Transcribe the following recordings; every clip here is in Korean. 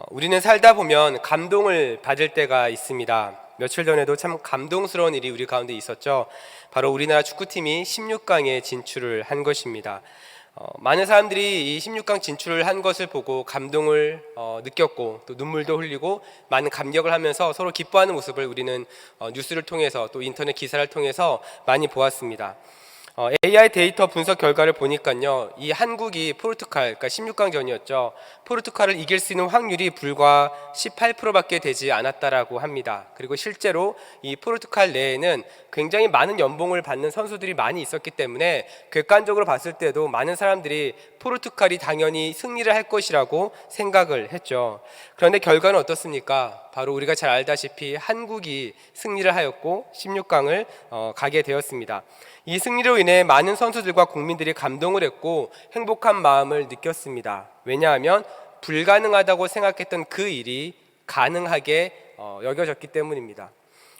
우리는 살다 보면 감동을 받을 때가 있습니다. 며칠 전에도 참 감동스러운 일이 우리 가운데 있었죠. 바로 우리나라 축구팀이 16강에 진출을 한 것입니다. 많은 사람들이 이 16강 진출을 한 것을 보고 감동을 느꼈고 또 눈물도 흘리고 많은 감격을 하면서 서로 기뻐하는 모습을 우리는 뉴스를 통해서 또 인터넷 기사를 통해서 많이 보았습니다. AI 데이터 분석 결과를 보니까요, 이 한국이 포르투갈, 그러니까 16강전이었죠. 포르투갈을 이길 수 있는 확률이 불과 18%밖에 되지 않았다라고 합니다. 그리고 실제로 이 포르투갈 내에는 굉장히 많은 연봉을 받는 선수들이 많이 있었기 때문에 객관적으로 봤을 때도 많은 사람들이 포르투갈이 당연히 승리를 할 것이라고 생각을 했죠. 그런데 결과는 어떻습니까? 바로 우리가 잘 알다시피 한국이 승리를 하였고 16강을 가게 되었습니다. 이 승리로 인해 많은 선수들과 국민들이 감동을 했고 행복한 마음을 느꼈습니다. 왜냐하면 불가능하다고 생각했던 그 일이 가능하게 여겨졌기 때문입니다.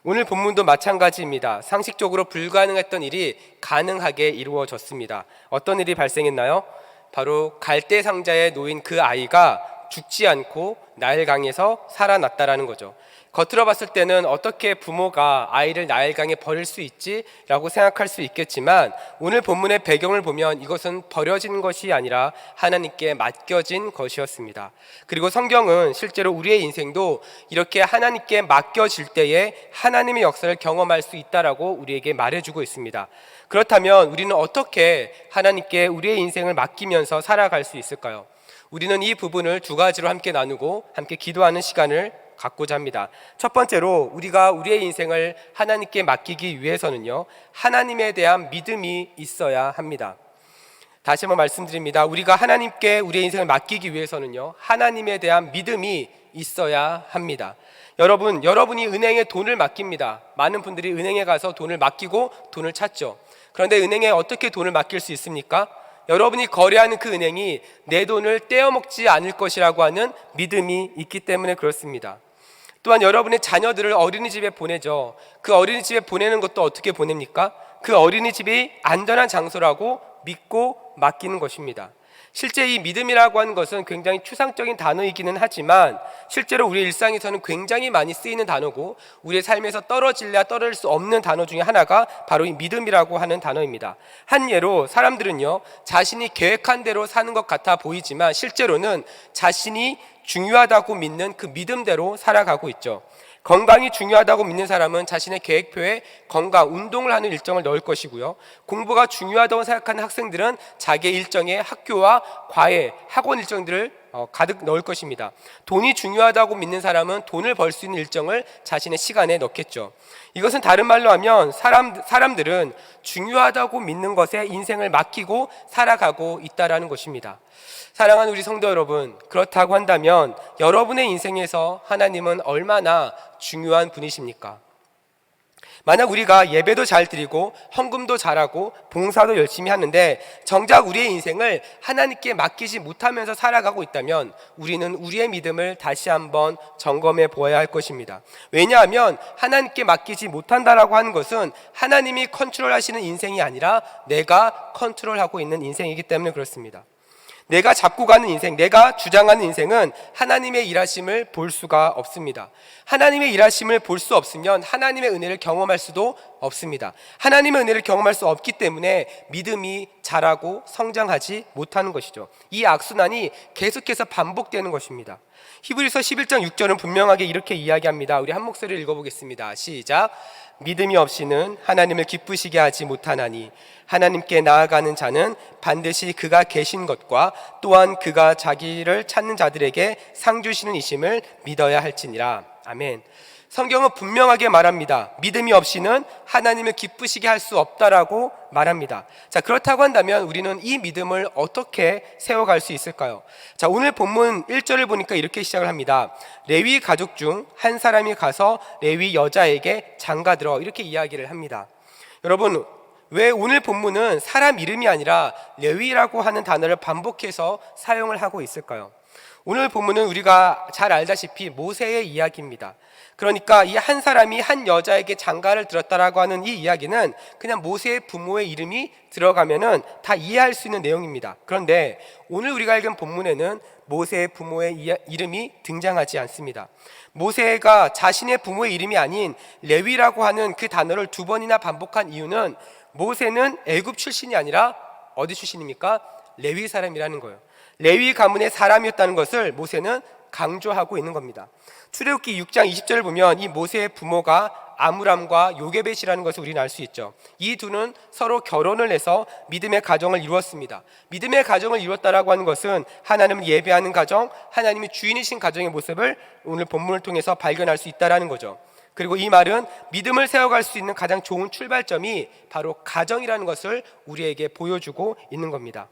오늘 본문도 마찬가지입니다. 상식적으로 불가능했던 일이 가능하게 이루어졌습니다. 어떤 일이 발생했나요? 바로 갈대 상자에 놓인 그 아이가 죽지 않고 나일강에서 살아났다라는 거죠. 겉으로 봤을 때는 어떻게 부모가 아이를 나일강에 버릴 수 있지? 라고 생각할 수 있겠지만 오늘 본문의 배경을 보면 이것은 버려진 것이 아니라 하나님께 맡겨진 것이었습니다. 그리고 성경은 실제로 우리의 인생도 이렇게 하나님께 맡겨질 때에 하나님의 역사를 경험할 수 있다라고 우리에게 말해주고 있습니다. 그렇다면 우리는 어떻게 하나님께 우리의 인생을 맡기면서 살아갈 수 있을까요? 우리는 이 부분을 두 가지로 함께 나누고 함께 기도하는 시간을 갖고자 합니다. 첫 번째로 우리가 우리의 인생을 하나님께 맡기기 위해서는요, 하나님에 대한 믿음이 있어야 합니다. 다시 한번 말씀드립니다. 우리가 하나님께 우리의 인생을 맡기기 위해서는요, 하나님에 대한 믿음이 있어야 합니다. 여러분이 은행에 돈을 맡깁니다. 많은 분들이 은행에 가서 돈을 맡기고 돈을 찾죠. 그런데 은행에 어떻게 돈을 맡길 수 있습니까? 여러분이 거래하는 그 은행이 내 돈을 떼어먹지 않을 것이라고 하는 믿음이 있기 때문에 그렇습니다. 또한 여러분의 자녀들을 어린이집에 보내죠. 그 어린이집에 보내는 것도 어떻게 보냅니까? 그 어린이집이 안전한 장소라고 믿고 맡기는 것입니다. 실제 이 믿음이라고 하는 것은 굉장히 추상적인 단어이기는 하지만 실제로 우리 일상에서는 굉장히 많이 쓰이는 단어고 우리의 삶에서 떨어질래야 떨어질 수 없는 단어 중에 하나가 바로 이 믿음이라고 하는 단어입니다. 한 예로 사람들은요, 자신이 계획한 대로 사는 것 같아 보이지만 실제로는 자신이 중요하다고 믿는 그 믿음대로 살아가고 있죠. 건강이 중요하다고 믿는 사람은 자신의 계획표에 건강, 운동을 하는 일정을 넣을 것이고요. 공부가 중요하다고 생각하는 학생들은 자기의 일정에 학교와 과외, 학원 일정들을 가득 넣을 것입니다. 돈이 중요하다고 믿는 사람은 돈을 벌 수 있는 일정을 자신의 시간에 넣겠죠. 이것은 다른 말로 하면 사람들은 중요하다고 믿는 것에 인생을 맡기고 살아가고 있다라는 것입니다. 사랑하는 우리 성도 여러분, 그렇다고 한다면 여러분의 인생에서 하나님은 얼마나 중요한 분이십니까? 만약 우리가 예배도 잘 드리고 헌금도 잘하고 봉사도 열심히 하는데 정작 우리의 인생을 하나님께 맡기지 못하면서 살아가고 있다면 우리는 우리의 믿음을 다시 한번 점검해 보아야 할 것입니다. 왜냐하면 하나님께 맡기지 못한다라고 하는 것은 하나님이 컨트롤하시는 인생이 아니라 내가 컨트롤하고 있는 인생이기 때문에 그렇습니다. 내가 잡고 가는 인생, 내가 주장하는 인생은 하나님의 일하심을 볼 수가 없습니다. 하나님의 일하심을 볼 수 없으면 하나님의 은혜를 경험할 수도 없습니다. 하나님의 은혜를 경험할 수 없기 때문에 믿음이 자라고 성장하지 못하는 것이죠. 이 악순환이 계속해서 반복되는 것입니다. 히브리서 11장 6절은 분명하게 이렇게 이야기합니다. 우리 한 목소리를 읽어보겠습니다. 시작. 믿음이 없이는 하나님을 기쁘시게 하지 못하나니 하나님께 나아가는 자는 반드시 그가 계신 것과 또한 그가 자기를 찾는 자들에게 상 주시는 이심을 믿어야 할지니라. 아멘. 성경은 분명하게 말합니다. 믿음이 없이는 하나님을 기쁘시게 할 수 없다라고 말합니다. 자, 그렇다고 한다면 우리는 이 믿음을 어떻게 세워갈 수 있을까요? 자, 오늘 본문 1절을 보니까 이렇게 시작을 합니다. 레위 가족 중 한 사람이 가서 레위 여자에게 장가들어, 이렇게 이야기를 합니다. 여러분, 왜 오늘 본문은 사람 이름이 아니라 레위라고 하는 단어를 반복해서 사용을 하고 있을까요? 오늘 본문은 우리가 잘 알다시피 모세의 이야기입니다. 그러니까 이 한 사람이 한 여자에게 장가를 들었다라고 하는 이 이야기는 그냥 모세의 부모의 이름이 들어가면은 다 이해할 수 있는 내용입니다. 그런데 오늘 우리가 읽은 본문에는 모세의 부모의 이름이 등장하지 않습니다. 모세가 자신의 부모의 이름이 아닌 레위라고 하는 그 단어를 두 번이나 반복한 이유는 모세는 애굽 출신이 아니라 어디 출신입니까? 레위 사람이라는 거예요. 레위 가문의 사람이었다는 것을 모세는 강조하고 있는 겁니다. 출애굽기 6장 20절을 보면 이 모세의 부모가 아므람과 요게벳이라는 것을 우리는 알 수 있죠. 이 두는 서로 결혼을 해서 믿음의 가정을 이루었습니다. 믿음의 가정을 이루었다라고 하는 것은 하나님을 예배하는 가정, 하나님이 주인이신 가정의 모습을 오늘 본문을 통해서 발견할 수 있다라는 거죠. 그리고 이 말은 믿음을 세워갈 수 있는 가장 좋은 출발점이 바로 가정이라는 것을 우리에게 보여주고 있는 겁니다.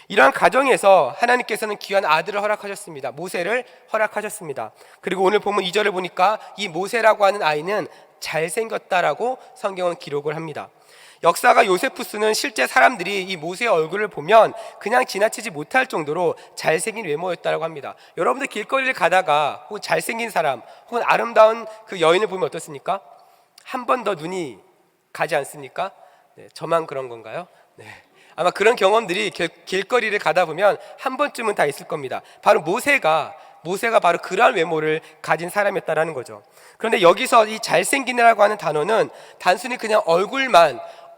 이러한 가정에서 하나님께서는 귀한 아들을 허락하셨습니다. 모세를 허락하셨습니다. 그리고 오늘 본문 2절을 보니까 이 모세라고 하는 아이는 잘생겼다라고 성경은 기록을 합니다. 역사가 요세푸스는 실제 사람들이 이 모세의 얼굴을 보면 그냥 지나치지 못할 정도로 잘생긴 외모였다고 합니다. 여러분들 길거리를 가다가 혹은 잘생긴 사람 혹은 아름다운 그 여인을 보면 어떻습니까? 한 번 더 눈이 가지 않습니까? 네, 저만 그런 건가요? 네. 아마 그런 경험들이 길거리를 가다 보면 한 번쯤은 다 있을 겁니다. 바로 모세가 바로 그러한 외모를 가진 사람이었다라는 거죠. 그런데 여기서 이 잘생긴이라고 하는 단어는 단순히 그냥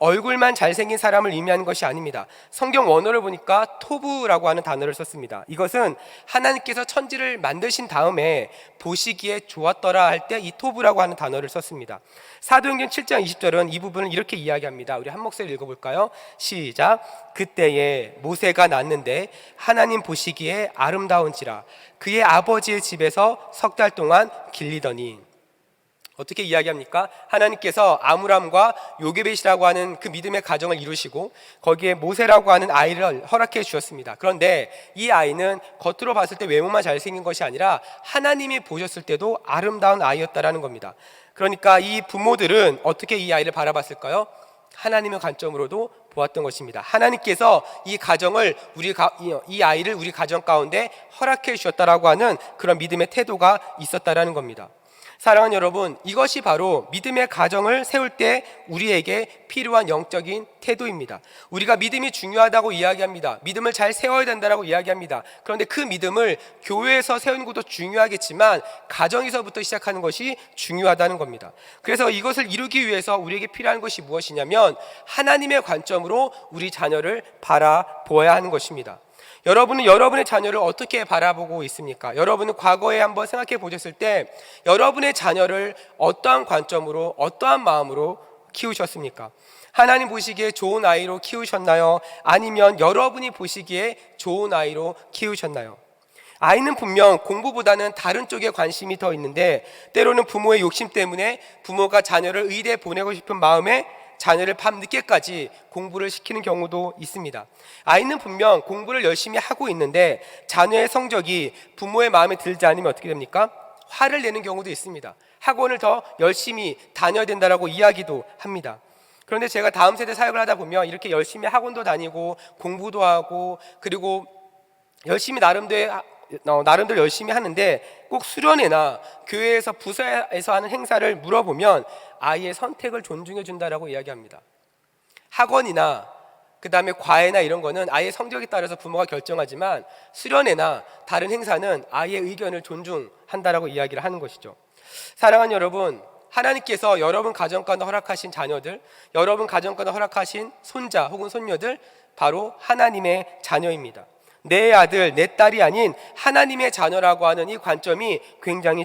얼굴만 잘생긴 사람을 의미하는 것이 아닙니다. 성경 원어를 보니까 토부라고 하는 단어를 썼습니다. 이것은 하나님께서 천지를 만드신 다음에 보시기에 좋았더라 할 때 이 토부라고 하는 단어를 썼습니다. 사도행전 7장 20절은 이 부분을 이렇게 이야기합니다. 우리 한 목소리 읽어볼까요? 시작. 그때에 모세가 낳았는데 하나님 보시기에 아름다운지라 그의 아버지의 집에서 석 달 동안 길리더니. 어떻게 이야기합니까? 하나님께서 아므람과 요게벳이라고 하는 그 믿음의 가정을 이루시고 거기에 모세라고 하는 아이를 허락해 주셨습니다. 그런데 이 아이는 겉으로 봤을 때 외모만 잘생긴 것이 아니라 하나님이 보셨을 때도 아름다운 아이였다라는 겁니다. 그러니까 이 부모들은 어떻게 이 아이를 바라봤을까요? 하나님의 관점으로도 보았던 것입니다. 하나님께서 이 가정을 이 아이를 우리 가정 가운데 허락해 주셨다라고 하는 그런 믿음의 태도가 있었다라는 겁니다. 사랑하는 여러분, 이것이 바로 믿음의 가정을 세울 때 우리에게 필요한 영적인 태도입니다. 우리가 믿음이 중요하다고 이야기합니다. 믿음을 잘 세워야 된다고 이야기합니다. 그런데 그 믿음을 교회에서 세우는 것도 중요하겠지만 가정에서부터 시작하는 것이 중요하다는 겁니다. 그래서 이것을 이루기 위해서 우리에게 필요한 것이 무엇이냐면 하나님의 관점으로 우리 자녀를 바라보아야 하는 것입니다. 여러분은 여러분의 자녀를 어떻게 바라보고 있습니까? 여러분은 과거에 한번 생각해 보셨을 때 여러분의 자녀를 어떠한 관점으로 어떠한 마음으로 키우셨습니까? 하나님 보시기에 좋은 아이로 키우셨나요? 아니면 여러분이 보시기에 좋은 아이로 키우셨나요? 아이는 분명 공부보다는 다른 쪽에 관심이 더 있는데 때로는 부모의 욕심 때문에 부모가 자녀를 의대에 보내고 싶은 마음에 자녀를 밤늦게까지 공부를 시키는 경우도 있습니다. 아이는 분명 공부를 열심히 하고 있는데 자녀의 성적이 부모의 마음에 들지 않으면 어떻게 됩니까? 화를 내는 경우도 있습니다. 학원을 더 열심히 다녀야 된다라고 이야기도 합니다. 그런데 제가 다음 세대 사역을 하다 보면 이렇게 열심히 학원도 다니고 공부도 하고 그리고 열심히 나름대로 열심히 하는데 꼭 수련회나 교회에서 부서에서 하는 행사를 물어보면 아이의 선택을 존중해 준다라고 이야기합니다. 학원이나 그 다음에 과외나 이런 거는 아이의 성적에 따라서 부모가 결정하지만 수련회나 다른 행사는 아이의 의견을 존중한다라고 이야기를 하는 것이죠. 사랑하는 여러분, 하나님께서 여러분 가정 가운데 허락하신 자녀들, 여러분 가정 가운데 허락하신 손자 혹은 손녀들 바로 하나님의 자녀입니다. 내 아들, 내 딸이 아닌 하나님의 자녀라고 하는 이 관점이 굉장히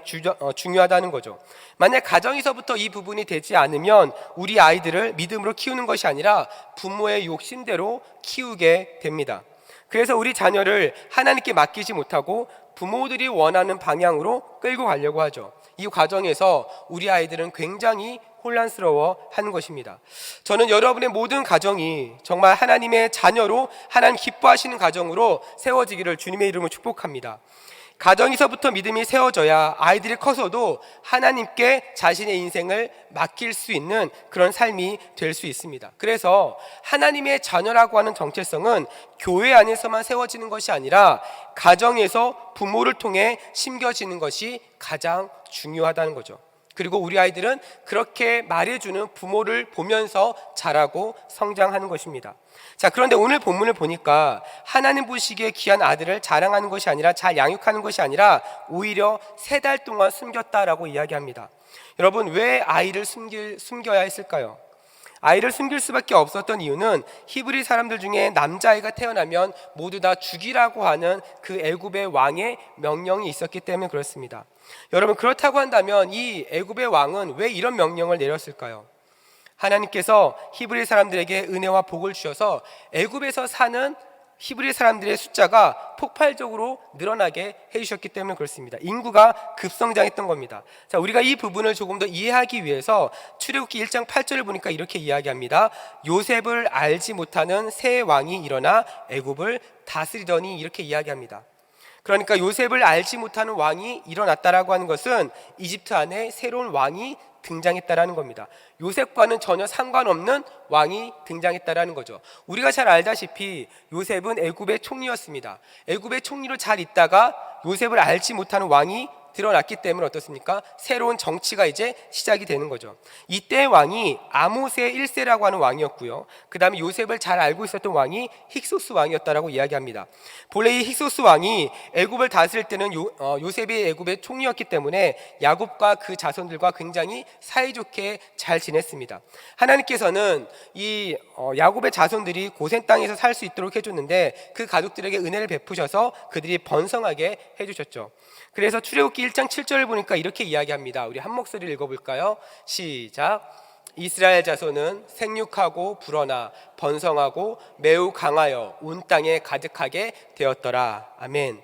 중요하다는 거죠. 만약 가정에서부터 이 부분이 되지 않으면 우리 아이들을 믿음으로 키우는 것이 아니라 부모의 욕심대로 키우게 됩니다. 그래서 우리 자녀를 하나님께 맡기지 못하고 부모들이 원하는 방향으로 끌고 가려고 하죠. 이 과정에서 우리 아이들은 굉장히 혼란스러워 하는 것입니다. 저는 여러분의 모든 가정이 정말 하나님의 자녀로 하나님 기뻐하시는 가정으로 세워지기를 주님의 이름으로 축복합니다. 가정에서부터 믿음이 세워져야 아이들이 커서도 하나님께 자신의 인생을 맡길 수 있는 그런 삶이 될 수 있습니다. 그래서 하나님의 자녀라고 하는 정체성은 교회 안에서만 세워지는 것이 아니라 가정에서 부모를 통해 심겨지는 것이 가장 중요하다는 거죠. 그리고 우리 아이들은 그렇게 말해주는 부모를 보면서 자라고 성장하는 것입니다. 자, 그런데 오늘 본문을 보니까 하나님 보시기에 귀한 아들을 자랑하는 것이 아니라 잘 양육하는 것이 아니라 오히려 3달 동안 숨겼다라고 이야기합니다. 여러분, 왜 아이를 숨겨야 했을까요? 아이를 숨길 수밖에 없었던 이유는 히브리 사람들 중에 남자아이가 태어나면 모두 다 죽이라고 하는 그 애굽의 왕의 명령이 있었기 때문에 그렇습니다. 여러분, 그렇다고 한다면 이 애굽의 왕은 왜 이런 명령을 내렸을까요? 하나님께서 히브리 사람들에게 은혜와 복을 주셔서 애굽에서 사는 히브리 사람들의 숫자가 폭발적으로 늘어나게 해주셨기 때문에 그렇습니다. 인구가 급성장했던 겁니다. 자, 우리가 이 부분을 조금 더 이해하기 위해서 출애굽기 1장 8절을 보니까 이렇게 이야기합니다. 요셉을 알지 못하는 새 왕이 일어나 애굽을 다스리더니, 이렇게 이야기합니다. 그러니까 요셉을 알지 못하는 왕이 일어났다라고 하는 것은 이집트 안에 새로운 왕이 등장했다라는 겁니다. 요셉과는 전혀 상관없는 왕이 등장했다라는 거죠. 우리가 잘 알다시피 요셉은 애굽의 총리였습니다. 애굽의 총리로 잘 있다가 요셉을 알지 못하는 왕이 드러났기 때문에 어떻습니까? 새로운 정치가 이제 시작이 되는 거죠. 이때 왕이 아모스의 1세라고 하는 왕이었고요. 그 다음에 요셉을 잘 알고 있었던 왕이 힉소스 왕이었다라고 이야기합니다. 본래 이 힉소스 왕이 애굽을 다스릴 때는 요셉이 애굽의 총리였기 때문에 야곱과 그 자손들과 굉장히 사이좋게 잘 지냈습니다. 하나님께서는 이 야곱의 자손들이 고센 땅에서 살 수 있도록 해줬는데 그 가족들에게 은혜를 베푸셔서 그들이 번성하게 해주셨죠. 그래서 출애굽기 1장 7절을 보니까 이렇게 이야기합니다. 우리 한 목소리를 읽어볼까요? 시작. 이스라엘 자손은 생육하고 불어나 번성하고 매우 강하여 온 땅에 가득하게 되었더라. 아멘.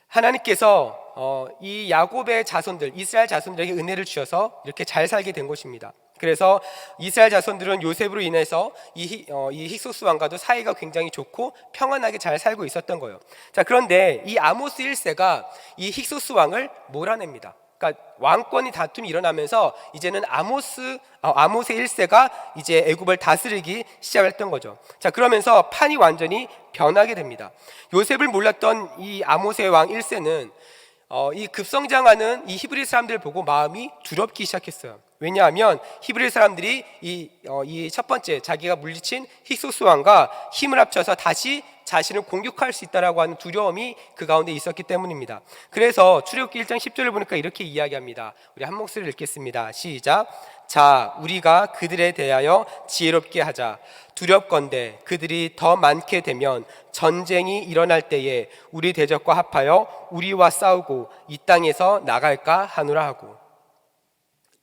하나님께서 이 야곱의 자손들, 이스라엘 자손들에게 은혜를 주셔서 이렇게 잘 살게 된 것입니다. 그래서 이스라엘 자손들은 요셉으로 인해서 이 힉소스 왕과도 사이가 굉장히 좋고 평안하게 잘 살고 있었던 거예요. 자, 그런데 이 아모스 1세가 이 힉소스 왕을 몰아냅니다. 그러니까 왕권이 다툼이 일어나면서 이제는 아모스의 1세가 이제 애굽을 다스리기 시작했던 거죠. 자, 그러면서 판이 완전히 변하게 됩니다. 요셉을 몰랐던 이 아모스의 왕 1세는 이 급성장하는 이 히브리 사람들을 보고 마음이 두렵기 시작했어요. 왜냐하면 히브리 사람들이 이 첫 번째 자기가 물리친 힉소스 왕과 힘을 합쳐서 다시 자신을 공격할 수 있다라고 하는 두려움이 그 가운데 있었기 때문입니다. 그래서 출애굽기 1장 10절을 보니까 이렇게 이야기합니다. 우리 한 목소리를 읽겠습니다. 시작. 자, 우리가 그들에 대하여 지혜롭게 하자. 두렵건대 그들이 더 많게 되면 전쟁이 일어날 때에 우리 대적과 합하여 우리와 싸우고 이 땅에서 나갈까 하노라 하고.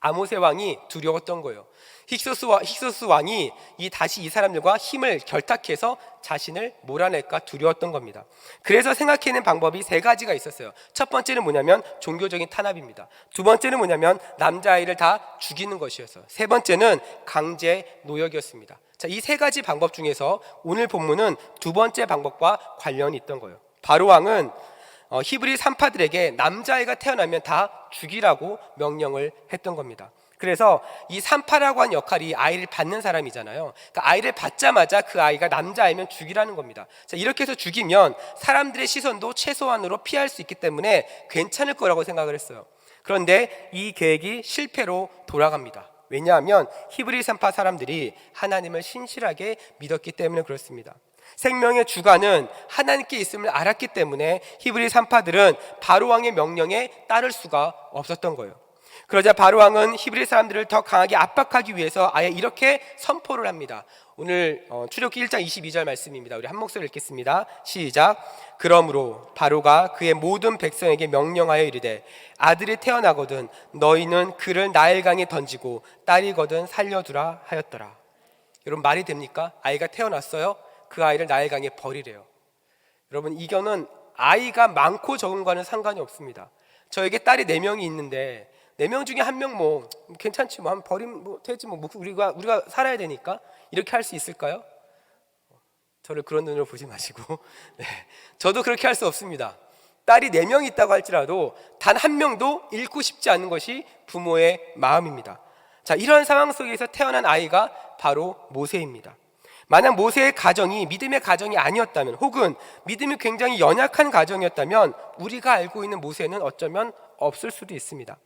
아모스의 왕이 두려웠던 거예요. 힉소스 왕이 다시 이 사람들과 힘을 결탁해서 자신을 몰아낼까 두려웠던 겁니다. 그래서 생각해낸 방법이 3가지가 있었어요. 첫 번째는 뭐냐면 종교적인 탄압입니다. 두 번째는 뭐냐면 남자아이를 다 죽이는 것이었어요. 세 번째는 강제 노역이었습니다. 자, 이 3가지 방법 중에서 오늘 본문은 두 번째 방법과 관련이 있던 거예요. 바로 왕은 히브리 산파들에게 남자아이가 태어나면 다 죽이라고 명령을 했던 겁니다. 그래서 이 산파라고 하는 역할이 아이를 받는 사람이잖아요. 그러니까 아이를 받자마자 그 아이가 남자아이면 죽이라는 겁니다. 자, 이렇게 해서 죽이면 사람들의 시선도 최소한으로 피할 수 있기 때문에 괜찮을 거라고 생각을 했어요. 그런데 이 계획이 실패로 돌아갑니다. 왜냐하면 히브리 산파 사람들이 하나님을 신실하게 믿었기 때문에 그렇습니다. 생명의 주관은 하나님께 있음을 알았기 때문에 히브리 산파들은 바로 왕의 명령에 따를 수가 없었던 거예요. 그러자 바로 왕은 히브리 사람들을 더 강하게 압박하기 위해서 아예 이렇게 선포를 합니다. 오늘 출애굽기 1장 22절 말씀입니다. 우리 한 목소리 읽겠습니다. 시작. 그러므로 바로가 그의 모든 백성에게 명령하여 이르되 아들이 태어나거든 너희는 그를 나일강에 던지고 딸이거든 살려두라 하였더라. 여러분, 말이 됩니까? 아이가 태어났어요. 그 아이를 나일강에 버리래요. 여러분, 이거는 아이가 많고 적은과는 상관이 없습니다. 저에게 딸이 4명이 있는데 4명 중에 1명 뭐 괜찮지 뭐 한 버림 뭐 되지 뭐 우리가 살아야 되니까 이렇게 할 수 있을까요? 저를 그런 눈으로 보지 마시고 네. 저도 그렇게 할 수 없습니다. 딸이 4명 있다고 할지라도 단 한 명도 잃고 싶지 않은 것이 부모의 마음입니다. 자, 이런 상황 속에서 태어난 아이가 바로 모세입니다. 만약 모세의 가정이 믿음의 가정이 아니었다면, 혹은 믿음이 굉장히 연약한 가정이었다면 우리가 알고 있는 모세는 어쩌면 없을 수도 있습니다.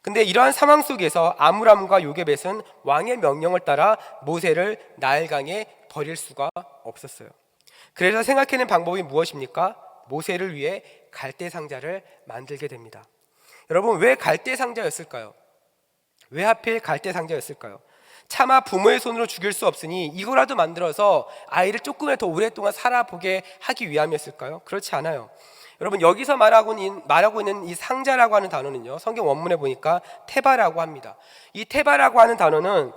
근데 이러한 상황 속에서 아므람과 요게벳은 왕의 명령을 따라 모세를 나일강에 버릴 수가 없었어요. 그래서 생각해낸 방법이 무엇입니까? 모세를 위해 갈대 상자를 만들게 됩니다. 여러분, 왜 갈대 상자였을까요? 왜 하필 갈대 상자였을까요? 차마 부모의 손으로 죽일 수 없으니 이거라도 만들어서 아이를 조금이라도 더 오랫동안 살아보게 하기 위함이었을까요? 그렇지 않아요. 여러분, 여기서 말하고 있는 이 상자라고 하는 단어는요, 성경 원문에 보니까 테바라고 합니다. 이 테바라고 하는 단어는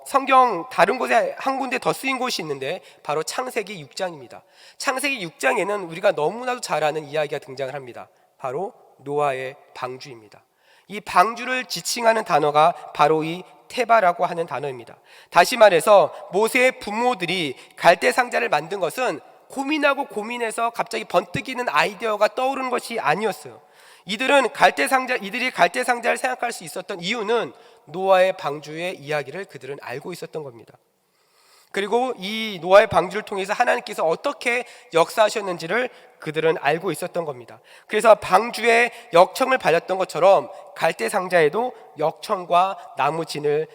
성경 다른 곳에 한 군데 더 쓰인 곳이 있는데 바로 창세기 6장입니다. 창세기 6장에는 우리가 너무나도 잘 아는 이야기가 등장을 합니다. 바로 노아의 방주입니다. 이 방주를 지칭하는 단어가 바로 이 테바라고 하는 단어입니다. 다시 말해서 모세의 부모들이 갈대 상자를 만든 것은 고민하고 고민해서 갑자기 번뜩이는 아이디어가 떠오르는 것이 아니었어요. 이들이 갈대 상자를 생각할 수 있었던 이유는 노아의 방주의 이야기를 그들은 알고 있었던 겁니다. 그리고 이 노아의 방주를 통해서 하나님께서 어떻게 역사하셨는지를 그들은 알고 있었던 겁니다. 그래서 방주에 역청을 발렸던 것처럼 갈대 상자에도 역청과 나무진을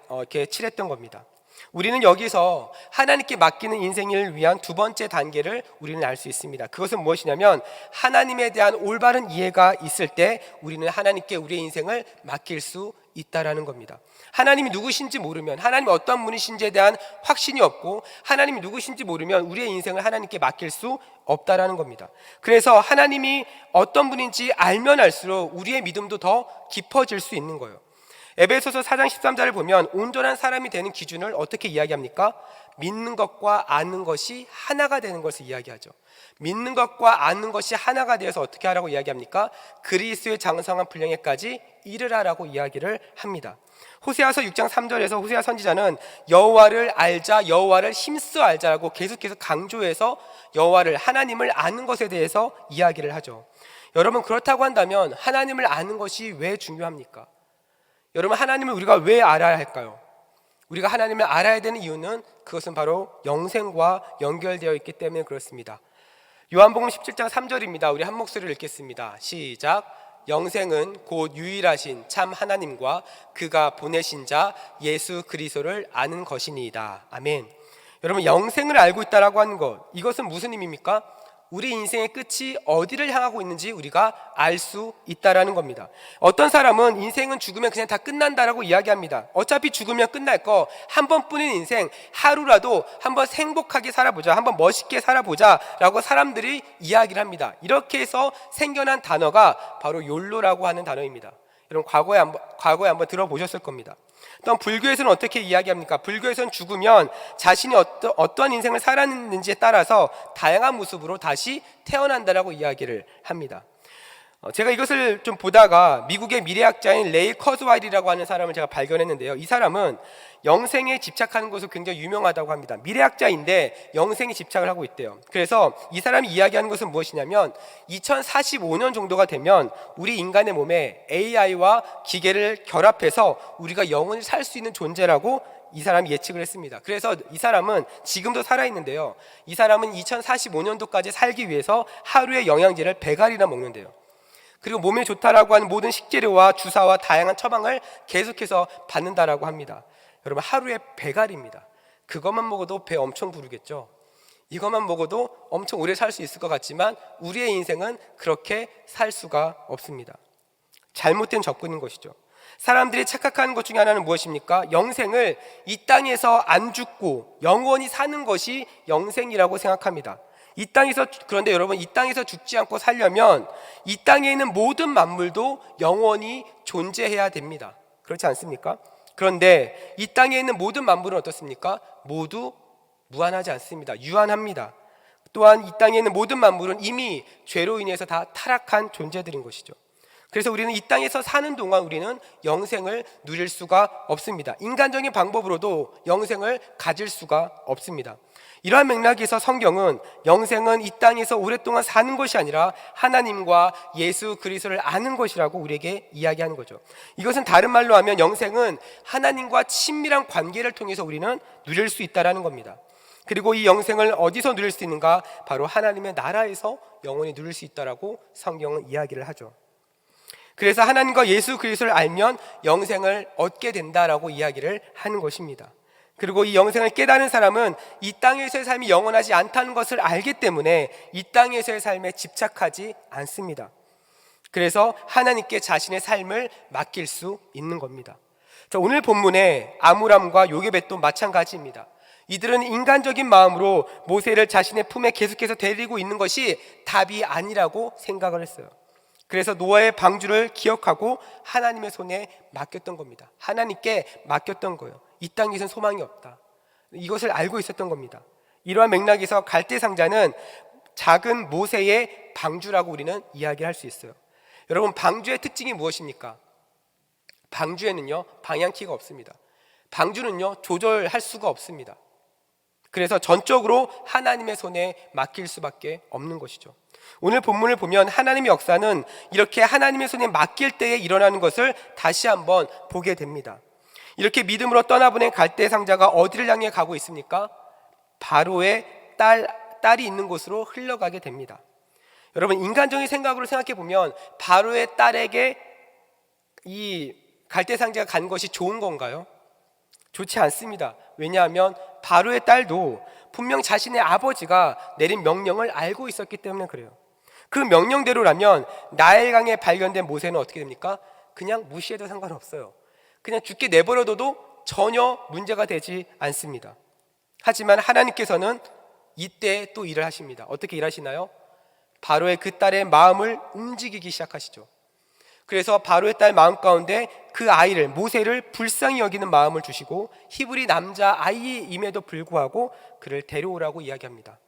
이렇게 칠했던 겁니다. 우리는 여기서 하나님께 맡기는 인생을 위한 두 번째 단계를 우리는 알 수 있습니다. 그것은 무엇이냐면, 하나님에 대한 올바른 이해가 있을 때 우리는 하나님께 우리의 인생을 맡길 수 있다라는 겁니다. 하나님이 누구신지 모르면, 하나님이 어떤 분이신지에 대한 확신이 없고, 하나님이 누구신지 모르면 우리의 인생을 하나님께 맡길 수 없다라는 겁니다. 그래서 하나님이 어떤 분인지 알면 알수록 우리의 믿음도 더 깊어질 수 있는 거예요. 에베소서 4장 13절을 보면 온전한 사람이 되는 기준을 어떻게 이야기합니까? 믿는 것과 아는 것이 하나가 되는 것을 이야기하죠. 믿는 것과 아는 것이 하나가 되어서 어떻게 하라고 이야기합니까? 그리스도의 장성한 분량에까지 이르라라고 이야기를 합니다. 호세아서 6장 3절에서 호세아 선지자는 여호와를 알자, 여호와를 힘써 알자라고 계속해서 강조해서 여호와를, 하나님을 아는 것에 대해서 이야기를 하죠. 여러분, 그렇다고 한다면 하나님을 아는 것이 왜 중요합니까? 여러분, 하나님을 우리가 왜 알아야 할까요? 우리가 하나님을 알아야 되는 이유는 그것은 바로 영생과 연결되어 있기 때문에 그렇습니다. 요한복음 17장 3절입니다. 우리 한 목소리를 읽겠습니다. 시작. 영생은 곧 유일하신 참 하나님과 그가 보내신 자 예수 그리스도를 아는 것이니이다. 아멘. 여러분, 영생을 알고 있다라고 하는 것, 이것은 무슨 의미입니까? 우리 인생의 끝이 어디를 향하고 있는지 우리가 알 수 있다라는 겁니다. 어떤 사람은 인생은 죽으면 그냥 다 끝난다라고 이야기합니다. 어차피 죽으면 끝날 거, 한 번뿐인 인생, 하루라도 한번 행복하게 살아보자, 한번 멋있게 살아보자 라고 사람들이 이야기를 합니다. 이렇게 해서 생겨난 단어가 바로 욜로라고 하는 단어입니다. 여러분, 과거에 한번 들어보셨을 겁니다. 또 불교에서는 어떻게 이야기합니까? 불교에서는 죽으면 자신이 어떠한 인생을 살았는지에 따라서 다양한 모습으로 다시 태어난다라고 이야기를 합니다. 제가 이것을 좀 보다가 미국의 미래학자인 레이 커즈와일이라고 하는 사람을 제가 발견했는데요. 이 사람은 영생에 집착하는 것으로 굉장히 유명하다고 합니다. 미래학자인데 영생에 집착을 하고 있대요. 그래서 이 사람이 이야기하는 것은 무엇이냐면 2045년 정도가 되면 우리 인간의 몸에 AI와 기계를 결합해서 우리가 영원히 살 수 있는 존재라고 이 사람이 예측을 했습니다. 그래서 이 사람은 지금도 살아있는데요. 이 사람은 2045년도까지 살기 위해서 하루에 영양제를 100알이나 먹는데요. 그리고 몸에 좋다라고 하는 모든 식재료와 주사와 다양한 처방을 계속해서 받는다라고 합니다. 여러분, 하루에 100알입니다. 그것만 먹어도 배 엄청 부르겠죠. 이것만 먹어도 엄청 오래 살 수 있을 것 같지만 우리의 인생은 그렇게 살 수가 없습니다. 잘못된 접근인 것이죠. 사람들이 착각하는 것 중에 하나는 무엇입니까? 영생을 이 땅에서 안 죽고 영원히 사는 것이 영생이라고 생각합니다. 그런데 여러분, 이 땅에서 죽지 않고 살려면 이 땅에 있는 모든 만물도 영원히 존재해야 됩니다. 그렇지 않습니까? 그런데 이 땅에 있는 모든 만물은 어떻습니까? 모두 무한하지 않습니다. 유한합니다. 또한 이 땅에 있는 모든 만물은 이미 죄로 인해서 다 타락한 존재들인 것이죠. 그래서 우리는 이 땅에서 사는 동안 우리는 영생을 누릴 수가 없습니다. 인간적인 방법으로도 영생을 가질 수가 없습니다. 이러한 맥락에서 성경은 영생은 이 땅에서 오랫동안 사는 것이 아니라 하나님과 예수 그리스도를 아는 것이라고 우리에게 이야기하는 거죠. 이것은 다른 말로 하면 영생은 하나님과 친밀한 관계를 통해서 우리는 누릴 수 있다는 겁니다. 그리고 이 영생을 어디서 누릴 수 있는가? 바로 하나님의 나라에서 영원히 누릴 수 있다라고 성경은 이야기를 하죠. 그래서 하나님과 예수 그리스도를 알면 영생을 얻게 된다라고 이야기를 하는 것입니다. 그리고 이 영생을 깨닫는 사람은 이 땅에서의 삶이 영원하지 않다는 것을 알기 때문에 이 땅에서의 삶에 집착하지 않습니다. 그래서 하나님께 자신의 삶을 맡길 수 있는 겁니다. 자, 오늘 본문의 아므람과 요게벳도 마찬가지입니다. 이들은 인간적인 마음으로 모세를 자신의 품에 계속해서 데리고 있는 것이 답이 아니라고 생각을 했어요. 그래서 노아의 방주를 기억하고 하나님의 손에 맡겼던 겁니다. 하나님께 맡겼던 거예요. 이 땅에선 소망이 없다. 이것을 알고 있었던 겁니다. 이러한 맥락에서 갈대상자는 작은 모세의 방주라고 우리는 이야기할 수 있어요. 여러분, 방주의 특징이 무엇입니까? 방주에는요, 방향키가 없습니다. 방주는요, 조절할 수가 없습니다. 그래서 전적으로 하나님의 손에 맡길 수밖에 없는 것이죠. 오늘 본문을 보면 하나님의 역사는 이렇게 하나님의 손에 맡길 때에 일어나는 것을 다시 한번 보게 됩니다. 이렇게 믿음으로 떠나보낸 갈대상자가 어디를 향해 가고 있습니까? 바로의 딸이 있는 곳으로 흘러가게 됩니다. 여러분, 인간적인 생각으로 생각해 보면 바로의 딸에게 이 갈대상자가 간 것이 좋은 건가요? 좋지 않습니다. 왜냐하면 바로의 딸도 분명 자신의 아버지가 내린 명령을 알고 있었기 때문에 그래요. 그 명령대로라면 나일강에 발견된 모세는 어떻게 됩니까? 그냥 무시해도 상관없어요. 그냥 죽게 내버려둬도 전혀 문제가 되지 않습니다. 하지만 하나님께서는 이때 또 일을 하십니다. 어떻게 일하시나요? 바로의 그 딸의 마음을 움직이기 시작하시죠. 그래서 바로의 딸 마음 가운데 그 아이를, 모세를 불쌍히 여기는 마음을 주시고 히브리 남자 아이임에도 불구하고 그를 데려오라고 이야기합니다.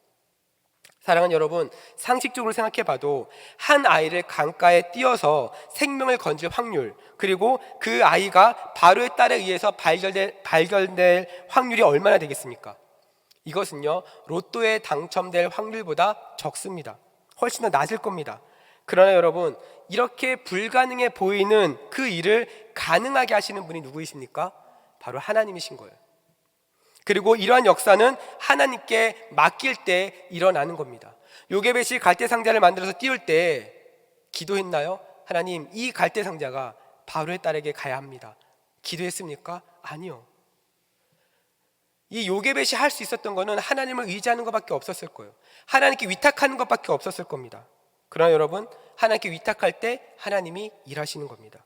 사랑하는 여러분, 상식적으로 생각해 봐도 한 아이를 강가에 띄어서 생명을 건질 확률, 그리고 그 아이가 바로의 딸에 의해서 발견될 확률이 얼마나 되겠습니까? 이것은요, 로또에 당첨될 확률보다 적습니다. 훨씬 더 낮을 겁니다. 그러나 여러분, 이렇게 불가능해 보이는 그 일을 가능하게 하시는 분이 누구이십니까? 바로 하나님이신 거예요. 그리고 이러한 역사는 하나님께 맡길 때 일어나는 겁니다. 요게벳이 갈대상자를 만들어서 띄울 때 기도했나요? 하나님, 이 갈대상자가 바로의 딸에게 가야 합니다. 기도했습니까? 아니요. 이 요게벳이 할 수 있었던 것은 하나님을 의지하는 것밖에 없었을 거예요. 하나님께 위탁하는 것밖에 없었을 겁니다. 그러나 여러분, 하나님께 위탁할 때 하나님이 일하시는 겁니다.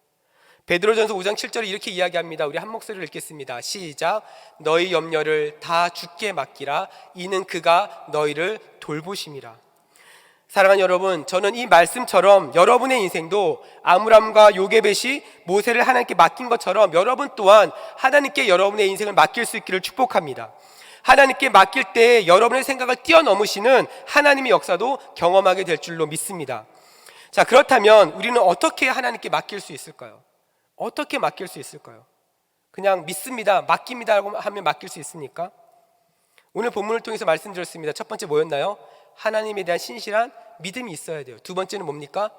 베드로전서 5장 7절에 이렇게 이야기합니다. 우리 한 목소리를 읽겠습니다. 시작. 너희 염려를 다 주께 맡기라. 이는 그가 너희를 돌보심이라. 사랑하는 여러분, 저는 이 말씀처럼 여러분의 인생도 아므람과 요게벳이 모세를 하나님께 맡긴 것처럼 여러분 또한 하나님께 여러분의 인생을 맡길 수 있기를 축복합니다. 하나님께 맡길 때 여러분의 생각을 뛰어넘으시는 하나님의 역사도 경험하게 될 줄로 믿습니다. 자, 그렇다면 우리는 어떻게 하나님께 맡길 수 있을까요? 어떻게 맡길 수 있을까요? 그냥 믿습니다, 맡깁니다라고 하면 맡길 수 있습니까? 오늘 본문을 통해서 말씀드렸습니다. 첫 번째 뭐였나요? 하나님에 대한 신실한 믿음이 있어야 돼요. 두 번째는 뭡니까?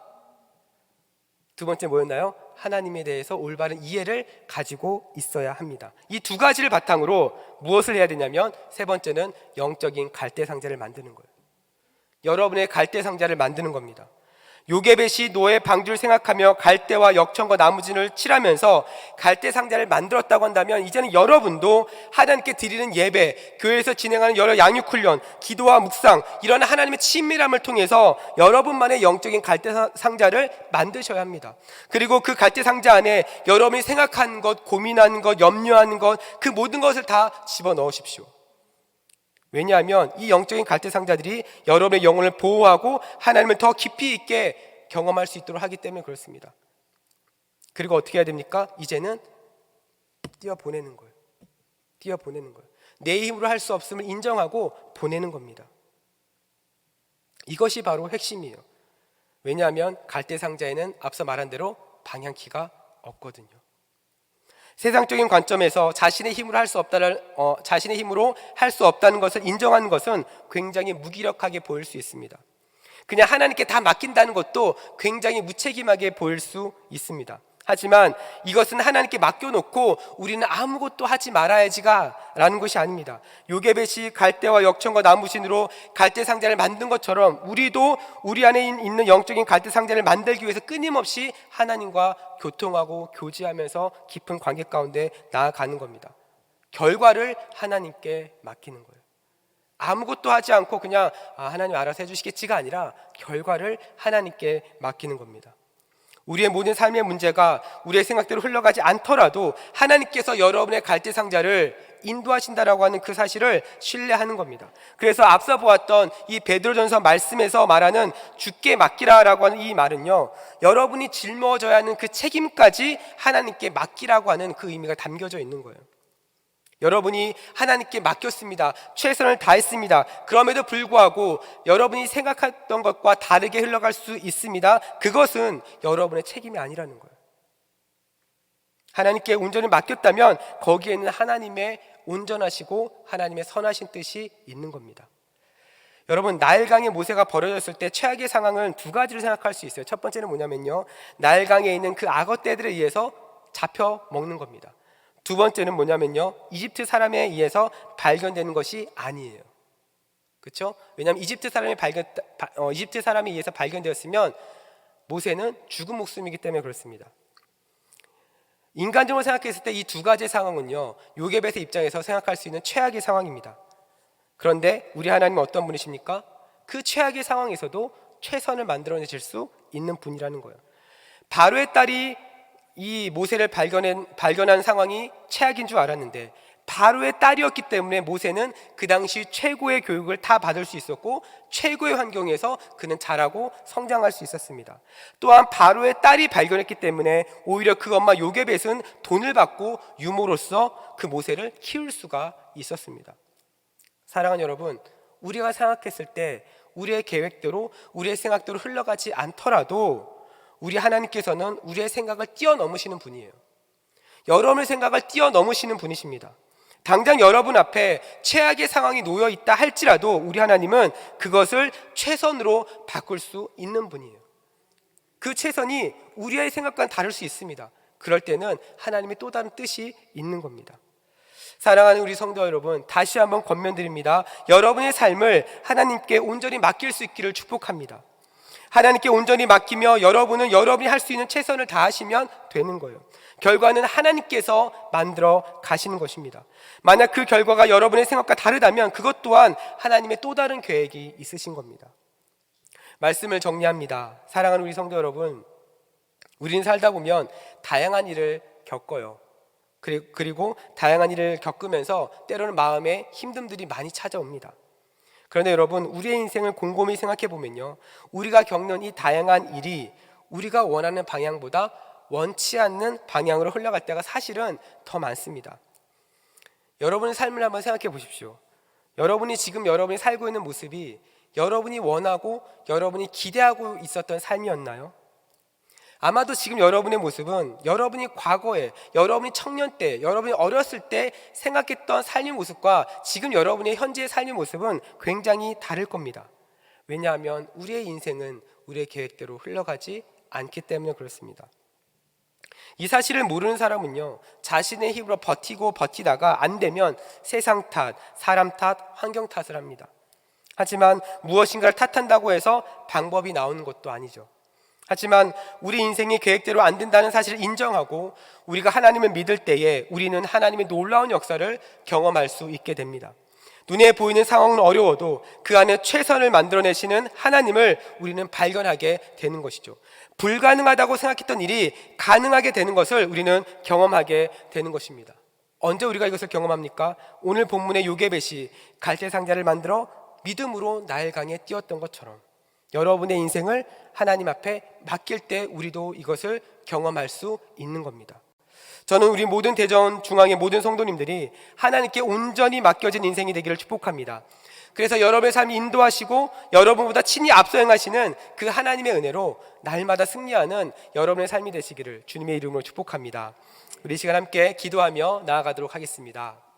두 번째 뭐였나요? 하나님에 대해서 올바른 이해를 가지고 있어야 합니다. 이 두 가지를 바탕으로 무엇을 해야 되냐면 세 번째는 영적인 갈대상자를 만드는 거예요. 여러분의 갈대상자를 만드는 겁니다. 요게벳이 노아의 방주를 생각하며 갈대와 역청과 나무진을 칠하면서 갈대상자를 만들었다고 한다면 이제는 여러분도 하나님께 드리는 예배, 교회에서 진행하는 여러 양육훈련, 기도와 묵상, 이런 하나님의 친밀함을 통해서 여러분만의 영적인 갈대상자를 만드셔야 합니다. 그리고 그 갈대상자 안에 여러분이 생각하는 것, 고민하는 것, 염려하는 것, 그 모든 것을 다 집어넣으십시오. 왜냐하면 이 영적인 갈대상자들이 여러분의 영혼을 보호하고 하나님을 더 깊이 있게 경험할 수 있도록 하기 때문에 그렇습니다. 그리고 어떻게 해야 됩니까? 이제는 띄어보내는 거예요. 띄어보내는 거예요. 내 힘으로 할 수 없음을 인정하고 보내는 겁니다. 이것이 바로 핵심이에요. 왜냐하면 갈대상자에는 앞서 말한 대로 방향키가 없거든요. 세상적인 관점에서 자신의 힘으로 할 수 없다는 것을 인정하는 것은 굉장히 무기력하게 보일 수 있습니다. 그냥 하나님께 다 맡긴다는 것도 굉장히 무책임하게 보일 수 있습니다. 하지만 이것은 하나님께 맡겨놓고 우리는 아무것도 하지 말아야지가 라는 것이 아닙니다. 요게벳이 갈대와 역청과 나무신으로 갈대 상자를 만든 것처럼 우리도 우리 안에 있는 영적인 갈대 상자를 만들기 위해서 끊임없이 하나님과 교통하고 교제하면서 깊은 관계 가운데 나아가는 겁니다. 결과를 하나님께 맡기는 거예요. 아무것도 하지 않고 그냥 하나님 알아서 해주시겠지가 아니라 결과를 하나님께 맡기는 겁니다. 우리의 모든 삶의 문제가 우리의 생각대로 흘러가지 않더라도 하나님께서 여러분의 갈대 상자를 인도하신다라고 하는 그 사실을 신뢰하는 겁니다. 그래서 앞서 보았던 이 베드로전서 말씀에서 말하는 주께 맡기라라고 하는 이 말은요, 여러분이 짊어져야 하는 그 책임까지 하나님께 맡기라고 하는 그 의미가 담겨져 있는 거예요. 여러분이 하나님께 맡겼습니다. 최선을 다했습니다. 그럼에도 불구하고 여러분이 생각했던 것과 다르게 흘러갈 수 있습니다. 그것은 여러분의 책임이 아니라는 거예요. 하나님께 온전히 맡겼다면 거기에는 하나님의 온전하시고 하나님의 선하신 뜻이 있는 겁니다. 여러분, 나일강에 모세가 버려졌을 때 최악의 상황은 두 가지를 생각할 수 있어요. 첫 번째는 뭐냐면요, 나일강에 있는 그 악어떼들에 의해서 잡혀 먹는 겁니다. 두 번째는 뭐냐면요, 이집트 사람에 의해서 발견되는 것이 아니에요. 그렇죠? 왜냐하면 이집트 사람에 의해서 발견되었으면 모세는 죽은 목숨이기 때문에 그렇습니다. 인간적으로 생각했을 때 이 두 가지의 상황은요, 요게벳의 입장에서 생각할 수 있는 최악의 상황입니다. 그런데 우리 하나님은 어떤 분이십니까? 그 최악의 상황에서도 최선을 만들어내실 수 있는 분이라는 거예요. 바로의 딸이 이 모세를 발견한 상황이 최악인 줄 알았는데 바로의 딸이었기 때문에 모세는 그 당시 최고의 교육을 다 받을 수 있었고 최고의 환경에서 그는 자라고 성장할 수 있었습니다. 또한 바로의 딸이 발견했기 때문에 오히려 그 엄마 요게벳은 돈을 받고 유모로서 그 모세를 키울 수가 있었습니다. 사랑하는 여러분, 우리가 생각했을 때 우리의 계획대로 우리의 생각대로 흘러가지 않더라도 우리 하나님께서는 우리의 생각을 뛰어넘으시는 분이에요. 여러분의 생각을 뛰어넘으시는 분이십니다. 당장 여러분 앞에 최악의 상황이 놓여 있다 할지라도 우리 하나님은 그것을 최선으로 바꿀 수 있는 분이에요. 그 최선이 우리의 생각과는 다를 수 있습니다. 그럴 때는 하나님의 또 다른 뜻이 있는 겁니다. 사랑하는 우리 성도 여러분, 다시 한번 권면드립니다. 여러분의 삶을 하나님께 온전히 맡길 수 있기를 축복합니다. 하나님께 온전히 맡기며 여러분은 여러분이 할 수 있는 최선을 다하시면 되는 거예요. 결과는 하나님께서 만들어 가시는 것입니다. 만약 그 결과가 여러분의 생각과 다르다면 그것 또한 하나님의 또 다른 계획이 있으신 겁니다. 말씀을 정리합니다. 사랑하는 우리 성도 여러분, 우리는 살다 보면 다양한 일을 겪어요. 그리고 다양한 일을 겪으면서 때로는 마음에 힘듦들이 많이 찾아옵니다. 그런데 여러분, 우리의 인생을 곰곰이 생각해 보면요, 우리가 겪는 이 다양한 일이 우리가 원하는 방향보다 원치 않는 방향으로 흘러갈 때가 사실은 더 많습니다. 여러분의 삶을 한번 생각해 보십시오. 여러분이 지금 여러분이 살고 있는 모습이 여러분이 원하고 여러분이 기대하고 있었던 삶이었나요? 아마도 지금 여러분의 모습은 여러분이 과거에, 여러분이 청년 때, 여러분이 어렸을 때 생각했던 삶의 모습과 지금 여러분의 현재의 삶의 모습은 굉장히 다를 겁니다. 왜냐하면 우리의 인생은 우리의 계획대로 흘러가지 않기 때문에 그렇습니다. 이 사실을 모르는 사람은요, 자신의 힘으로 버티다가 안 되면 세상 탓, 사람 탓, 환경 탓을 합니다. 하지만 무엇인가를 탓한다고 해서 방법이 나오는 것도 아니죠. 하지만 우리 인생이 계획대로 안 된다는 사실을 인정하고 우리가 하나님을 믿을 때에 우리는 하나님의 놀라운 역사를 경험할 수 있게 됩니다. 눈에 보이는 상황은 어려워도 그 안에 최선을 만들어내시는 하나님을 우리는 발견하게 되는 것이죠. 불가능하다고 생각했던 일이 가능하게 되는 것을 우리는 경험하게 되는 것입니다. 언제 우리가 이것을 경험합니까? 오늘 본문의 요게벳이 갈대 상자를 만들어 믿음으로 나일강에 띄었던 것처럼 여러분의 인생을 하나님 앞에 맡길 때 우리도 이것을 경험할 수 있는 겁니다. 저는 우리 모든 대전 중앙의 모든 성도님들이 하나님께 온전히 맡겨진 인생이 되기를 축복합니다. 그래서 여러분의 삶을 인도하시고 여러분보다 친히 앞서 행하시는 그 하나님의 은혜로 날마다 승리하는 여러분의 삶이 되시기를 주님의 이름으로 축복합니다. 우리 이 시간 함께 기도하며 나아가도록 하겠습니다.